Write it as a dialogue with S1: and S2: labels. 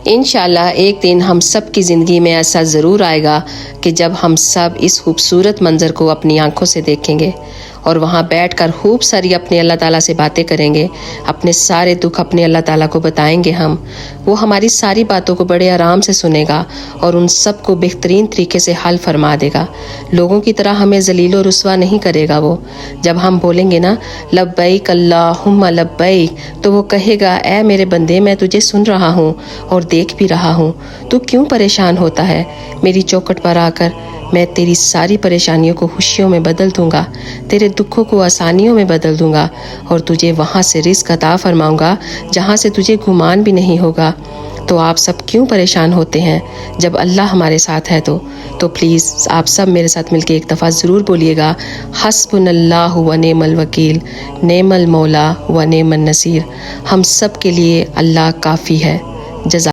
S1: انشاءاللہ ایک دن ہم سب کی زندگی میں ایسا ضرور آئے گا کہ جب ہم سب اس خوبصورت منظر کو اپنی آنکھوں سے دیکھیں گے اور وہاں بیٹھ کر خوب ساری اپنے اللہ تعالیٰ سے باتیں کریں گے، اپنے سارے دکھ اپنے اللہ تعالیٰ کو بتائیں گے ہم، وہ ہماری ساری باتوں کو بڑے آرام سے سنے گا اور ان سب کو بہترین طریقے سے حل فرما دے گا۔ لوگوں کی طرح ہمیں ذلیل و رسوا نہیں کرے گا وہ۔ جب ہم بولیں گے نا لبیک اللہم لبیک، تو وہ کہے گا اے میرے بندے میں تجھے سن رہا ہوں اور دیکھ بھی رہا ہوں، تو کیوں پریشان ہوتا ہے؟ میری چوکھٹ پر آ کر میں تیری ساری پریشانیوں کو خوشیوں میں بدل دوں گا، تیرے دکھوں کو آسانیوں میں بدل دوں گا اور تجھے وہاں سے رزق عطا فرماؤں گا جہاں سے تجھے گمان بھی نہیں ہوگا۔ تو آپ سب کیوں پریشان ہوتے ہیں جب اللہ ہمارے ساتھ ہے؟ تو پلیز آپ سب میرے ساتھ مل کے ایک دفعہ ضرور بولیے گا، حسبنا اللہ و نعم الوکیل، نعم المولا و نعم النصیر۔ ہم سب کے لیے اللہ کافی ہے۔ جزاک